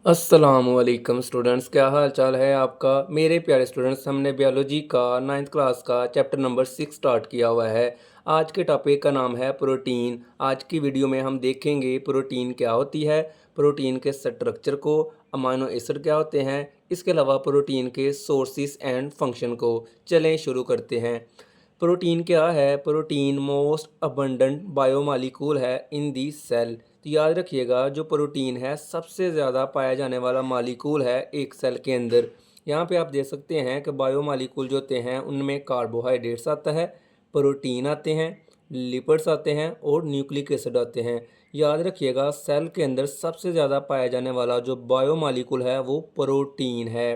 अस्सलामुअलैकुम स्टूडेंट्स, क्या हाल चाल है आपका। मेरे प्यारे स्टूडेंट्स, हमने बायोलॉजी का 9th क्लास का चैप्टर नंबर 6 स्टार्ट किया हुआ है। आज के टॉपिक का नाम है प्रोटीन। आज की वीडियो में हम देखेंगे प्रोटीन क्या होती है, प्रोटीन के स्ट्रक्चर को, अमाइनो एसिड क्या होते हैं, इसके अलावा प्रोटीन के सोर्सेज एंड फंक्शन को। चलें शुरू करते हैं। प्रोटीन क्या है। प्रोटीन मोस्ट अबंडेंट बायोमॉलिक्यूल है इन दी सेल। तो याद रखिएगा, जो प्रोटीन है सबसे ज़्यादा पाया जाने वाला मालिक्यूल है एक सेल के अंदर। यहाँ पे आप देख सकते हैं कि बायोमॉलिक्यूल जो होते हैं उनमें कार्बोहाइड्रेट्स आता है, प्रोटीन आते हैं, लिपिड्स आते हैं और न्यूक्लिक एसिड आते हैं। याद रखिएगा, सेल के अंदर सबसे ज़्यादा पाया जाने वाला जो बायोमॉलिक्यूल है वो प्रोटीन है।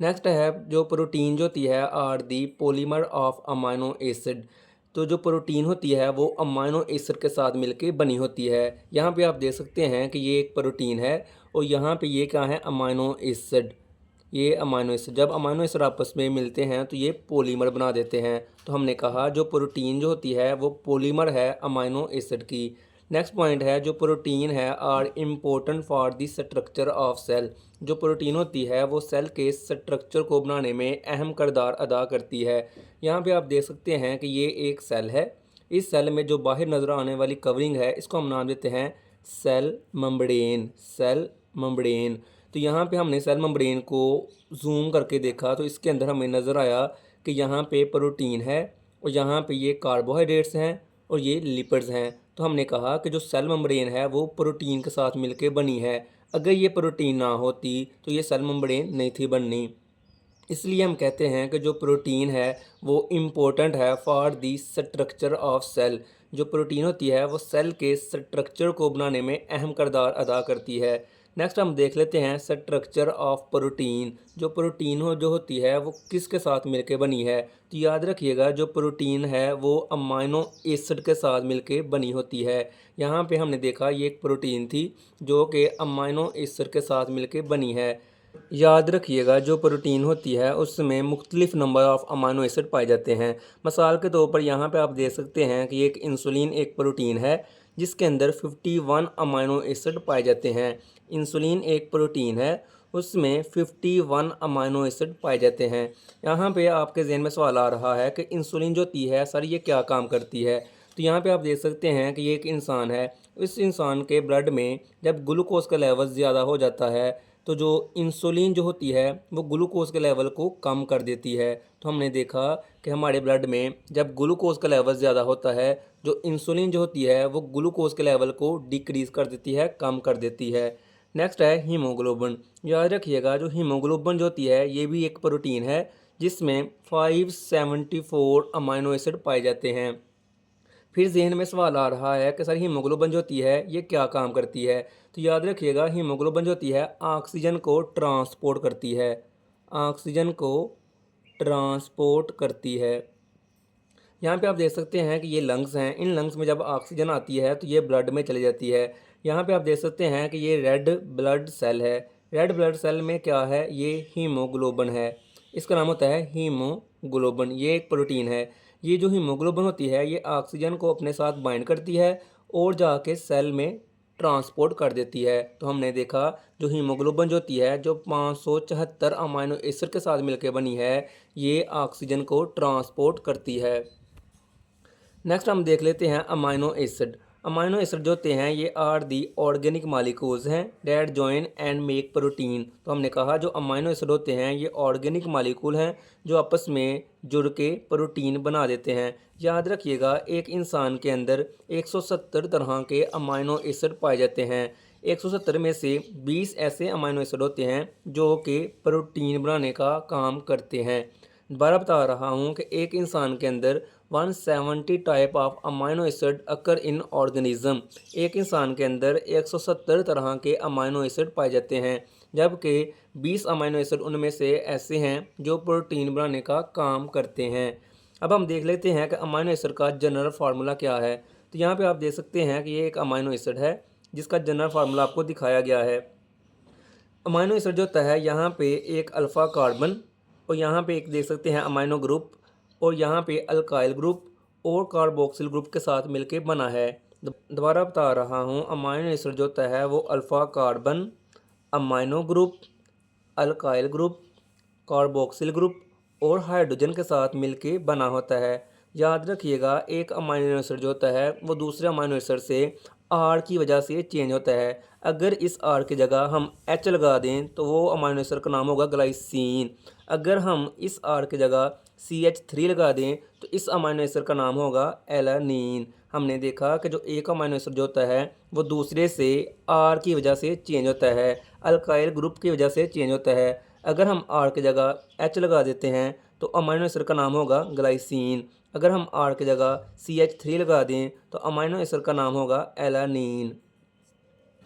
नेक्स्ट है, जो प्रोटीन जो होती है are the polymer of amino acid. तो जो प्रोटीन होती है वो अमाइनो एसिड के साथ मिलके बनी होती है। यहाँ पे आप देख सकते हैं कि ये एक प्रोटीन है और यहाँ पे ये क्या है, अमाइनो एसिड। ये अमाइनो एसिड, जब अमाइनो एसिड आपस में मिलते हैं तो ये पॉलीमर बना देते हैं। तो हमने कहा जो प्रोटीन जो होती है वो पॉलीमर है अमाइनो एसिड की। नेक्स्ट पॉइंट है, जो प्रोटीन है are important for the structure of cell. जो प्रोटीन होती है वो सेल के स्ट्रक्चर को बनाने में अहम किरदार अदा करती है। यहाँ पे आप देख सकते हैं कि ये एक सेल है। इस सेल में जो बाहर नज़र आने वाली कवरिंग है इसको हम नाम देते हैं सेल मेम्ब्रेन। Cell membrane. तो यहाँ पे हमने सेल मेम्ब्रेन को जूम करके देखा तो इसके अंदर हमें नज़र आया कि यहाँ पे प्रोटीन है और यहाँ पे ये कार्बोहाइड्रेट्स हैं और ये लिपिड्स हैं। तो हमने कहा कि जो सेल मेम्ब्रेन है वो प्रोटीन के साथ मिलके बनी है। अगर ये प्रोटीन ना होती तो ये सेल मेम्ब्रेन नहीं थी बननी। इसलिए हम कहते हैं कि जो प्रोटीन है वो इम्पोर्टेंट है for the structure of cell. जो प्रोटीन होती है वो सेल के स्ट्रक्चर को बनाने में अहम किरदार अदा करती है। नेक्स्ट हम देख लेते हैं स्ट्रक्चर ऑफ प्रोटीन। जो प्रोटीन हो जो होती है वो किसके साथ मिलके बनी है। तो याद रखिएगा, जो प्रोटीन है वो अमाइनो एसिड के साथ मिलके बनी होती है। यहाँ पे हमने देखा ये एक प्रोटीन थी जो कि अमाइनो एसिड के साथ मिलके बनी है। याद रखिएगा, जो प्रोटीन होती है उसमें मुख्तलिफ नंबर ऑफ़ अमाइनो एसिड पाए जाते हैं। मिसाल के तौर पर यहाँ पे आप देख सकते हैं कि एक इंसुलिन एक प्रोटीन है जिसके अंदर 51 अमाइनो एसिड पाए जाते हैं। इंसुलिन एक प्रोटीन है, उसमें 51 अमाइनो एसिड पाए जाते हैं। यहाँ पे आपके जहन में सवाल आ रहा है कि इंसुलिन जो होती है सर ये क्या काम करती है। तो यहाँ पे आप देख सकते हैं कि ये एक इंसान है। इस इंसान के ब्लड में जब ग्लूकोज का लेवल ज़्यादा हो जाता है तो जो इंसुलिन जो होती है वो ग्लूकोज के लेवल को कम कर देती है। तो हमने देखा कि हमारे ब्लड में जब ग्लूकोज का लेवल ज़्यादा होता है, जो इंसुलिन जो होती है वो ग्लूकोज के लेवल को डिक्रीज़ कर देती है, कम कर देती है। नेक्स्ट है हीमोग्लोबिन। याद रखिएगा, जो हीमोग्लोबिन जो होती है ये भी एक प्रोटीन है जिसमें 574 अमाइनो एसिड पाए जाते हैं। फिर जहन में सवाल आ रहा है कि सर हीमोग्लोबिन जो होती है ये क्या काम करती है। तो याद रखिएगा, हीमोग्लोबिन जो होती है ऑक्सीजन को ट्रांसपोर्ट करती है। ऑक्सीजन को ट्रांसपोर्ट करती है। यहाँ पे आप देख सकते हैं कि ये लंग्स हैं। इन लंग्स में जब ऑक्सीजन आती है तो ये ब्लड में चली जाती है। यहाँ पे आप देख सकते हैं कि ये रेड ब्लड सेल है। रेड ब्लड सेल में क्या है, ये हीमोग्लोबिन है। इसका नाम होता है हीमोग्लोबिन। ये एक प्रोटीन है। ये जो हीमोग्लोबिन होती है ये ऑक्सीजन को अपने साथ बाइंड करती है और जाके सेल में ट्रांसपोर्ट कर देती है। तो हमने देखा, जो हीमोग्लोबिन जो होती है जो 574 अमाइनो एसिड के साथ मिलकर बनी है, ये ऑक्सीजन को ट्रांसपोर्ट करती है। नेक्स्ट हम देख लेते हैं अमाइनो एसिड। अमाइनो एसिड जो होते हैं ये आर दी ऑर्गेनिक मालिक्यूल्स हैं that join and make protein. तो हमने कहा जो अमाइनो एसिड होते हैं ये ऑर्गेनिक मालिक्यूल हैं जो आपस में जुड़ के प्रोटीन बना देते हैं। याद रखिएगा, एक इंसान के अंदर 170 तरह के अमाइनो एसिड पाए जाते हैं। 170 में से 20 ऐसे अमाइनो एसिड होते हैं जो कि प्रोटीन बनाने का काम करते हैं। दोबारा बता रहा हूँ कि एक इंसान के अंदर 170 type of amino acid occur in organism. एक इंसान के अंदर 170 तरह के अमाइनो एसिड पाए जाते हैं, जबकि 20 अमाइनो एसिड उनमें से ऐसे हैं जो प्रोटीन बनाने का काम करते हैं। अब हम देख लेते हैं कि अमाइनो एसिड का जनरल फार्मूला क्या है। तो यहाँ पे आप देख सकते हैं कि ये एक अमाइनो एसिड है जिसका जनरल फार्मूला आपको दिखाया गया है। अमाइनो एसिड जो होता है यहाँ पे एक अल्फ़ा कार्बन और यहाँ पे एक देख सकते हैं अमाइनो ग्रुप और यहाँ पे अल्काइल ग्रुप और कार्बोक्सिल ग्रुप के साथ मिलके बना है। दोबारा बता रहा हूँ, अमाइनो एसिड जो होता है वो alpha carbon, amino group, alkyl group, carboxyl group और हाइड्रोजन के साथ मिलके बना होता है। याद रखिएगा, एक अमाइनो एसिड जो होता है वो दूसरे अमाइनो एसिड से आर की वजह से चेंज होता है। अगर इस आर की जगह हम एच लगा दें तो वो अमाइनो एसिड का नाम होगा ग्लाइसीन। अगर हम इस आर की जगह CH3 लगा दें तो इस अमाइनो एसिड का नाम होगा एलानीन। हमने देखा कि जो एक अमाइनो एसिड जो होता है वो दूसरे से आर की वजह से चेंज होता है, अल्काइल ग्रुप की वजह से चेंज होता है। अगर हम आर की जगह एच लगा देते हैं तो अमाइनो एसिड का नाम होगा ग्लाइसीन। अगर हम आर की जगह CH3 लगा दें तो अमाइनो एसिड का नाम होगा एलानीन।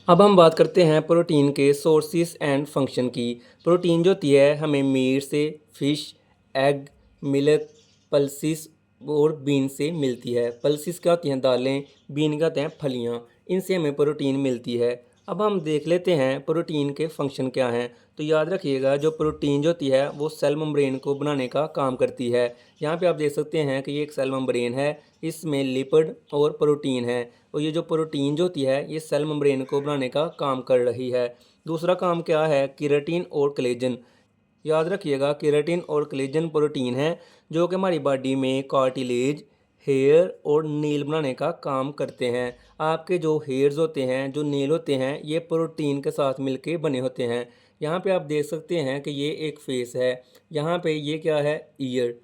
अब हम बात करते हैं प्रोटीन के सोर्सेस एंड फंक्शन की। प्रोटीन जो होती है हमें मीट से, फिश, एग, मिल्क, पल्सिस और बीन से मिलती है। पल्सिस क्या होती हैं? दालें। बीन क्या होते हैं? फलियाँ। इनसे हमें प्रोटीन मिलती है। अब हम देख लेते हैं प्रोटीन के फंक्शन क्या हैं। तो याद रखिएगा, जो प्रोटीन जो होती है वो सेल मेम्ब्रेन को बनाने का काम करती है। यहाँ पे आप देख सकते हैं कि ये एक सेल मेम्ब्रेन है, इसमें लिपिड और प्रोटीन है। और ये जो प्रोटीन जो होती है ये सेल मेम्ब्रेन को बनाने का काम कर रही है। दूसरा काम क्या है? केराटिन और कोलेजन। याद रखिएगा, केराटिन और कोलेजन प्रोटीन है जो कि हमारी बॉडी में कार्टिलेज, हेयर और नील बनाने का काम करते हैं। आपके जो हेयर्स होते हैं, जो नील होते हैं, ये प्रोटीन के साथ मिलके बने होते हैं। यहाँ पे आप देख सकते हैं कि ये एक फेस है। यहाँ पे ये क्या है? ईयर,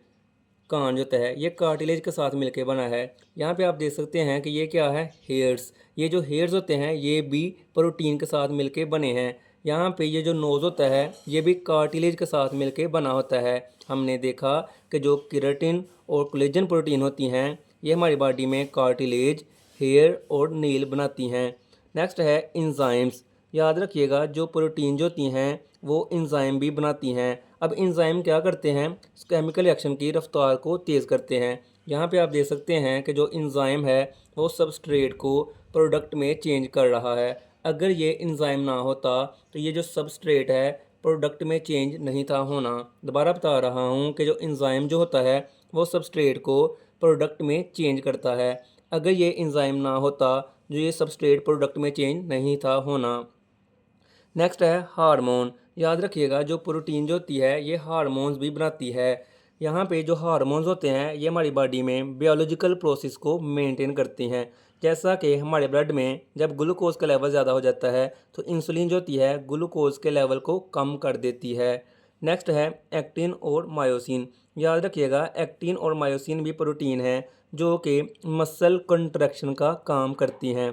कान जो होता है ये कार्टिलेज के साथ मिलके बना है। यहाँ पे आप देख सकते हैं कि ये क्या है? हेयर्स। ये जो हेयर्स होते हैं ये भी प्रोटीन के साथ मिलके बने हैं। यहाँ पे ये जो नोज़ होता है ये भी कार्टिलेज के साथ मिलके बना होता है। हमने देखा कि जो केराटिन और कोलेजन प्रोटीन होती हैं ये हमारी बॉडी में कार्टिलेज, हेयर और नील बनाती हैं। नेक्स्ट है इंजाइम्स। याद रखिएगा, जो प्रोटीन जो होती हैं वो इंजाइम भी बनाती हैं। अब इंजाइम क्या करते हैं? केमिकल रिएक्शन की रफ्तार को तेज़ करते हैं। यहाँ पे आप देख सकते हैं कि जो इंजाइम है वो सबस्ट्रेट को प्रोडक्ट में चेंज कर रहा है। अगर ये इंजाइम ना होता तो ये जो सबस्ट्रेट है प्रोडक्ट में चेंज नहीं था होना। दोबारा बता रहा हूँ कि जो इंजाइम जो होता है वो सबस्ट्रेट को प्रोडक्ट में चेंज करता है। अगर ये इंजाइम ना होता जो ये सबस्ट्रेट प्रोडक्ट में चेंज नहीं था होना। नेक्स्ट है हार्मोन। याद रखिएगा, जो प्रोटीन जो होती है ये हार्मोन्स भी बनाती है। यहाँ पे जो हार्मोन्स होते हैं ये हमारी बॉडी में बायोलॉजिकल प्रोसेस को मेंटेन करते हैं। जैसा कि हमारे ब्लड में जब ग्लूकोज का लेवल ज़्यादा हो जाता है तो इंसुलिन जो होती है ग्लूकोज के लेवल को कम कर देती है। नेक्स्ट है एक्टिन और मायोसिन। याद रखिएगा, एक्टिन और मायोसिन भी प्रोटीन हैं जो कि मसल कंट्रैक्शन का काम करती हैं।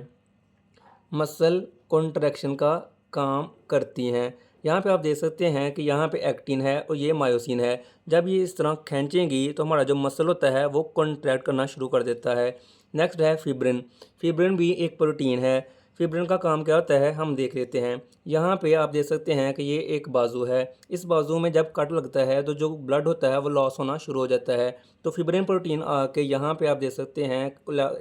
मसल कॉन्ट्रैक्शन का काम करती हैं। यहाँ पे आप देख सकते हैं कि यहाँ पे एक्टिन है और ये मायोसिन है। जब ये इस तरह खींचेंगी तो हमारा जो मसल होता है वो कॉन्ट्रैक्ट करना शुरू कर देता है। नेक्स्ट है फिब्रिन। फिब्रिन भी एक प्रोटीन है। फिब्रिन का काम क्या होता है हम देख लेते हैं। यहाँ पे आप देख सकते हैं कि ये एक बाजू है। इस बाजू में जब कट लगता है तो जो ब्लड होता है वो लॉस होना शुरू हो जाता है। तो फिब्रिन प्रोटीन आके यहाँ पे आप देख सकते हैं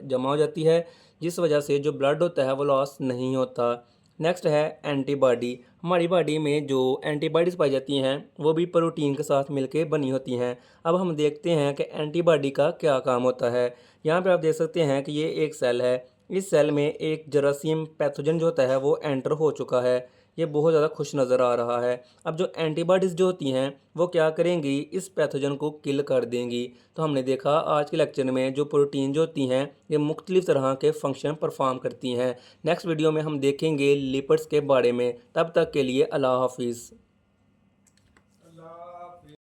जमा हो जाती है, जिस वजह से जो ब्लड होता है वो लॉस नहीं होता। नेक्स्ट है एंटीबॉडी। हमारी बॉडी में जो एंटीबॉडीज़ पाई जाती हैं वो भी प्रोटीन के साथ मिलके बनी होती हैं। अब हम देखते हैं कि एंटीबॉडी का क्या काम होता है। यहाँ पे आप देख सकते हैं कि ये एक सेल है। इस सेल में एक जरासीम पैथोजन जो होता है वो एंटर हो चुका है। ये बहुत ज़्यादा खुश नज़र आ रहा है। अब जो एंटीबॉडीज़ जो होती हैं वो क्या करेंगी? इस पैथोजन को किल कर देंगी। तो हमने देखा आज के लेक्चर में जो प्रोटीन जो होती हैं ये मुख्तलिफ़ तरह के फंक्शन परफॉर्म करती हैं। नेक्स्ट वीडियो में हम देखेंगे लिपिड्स के बारे में। तब तक के लिए अल्लाह हाफिज़।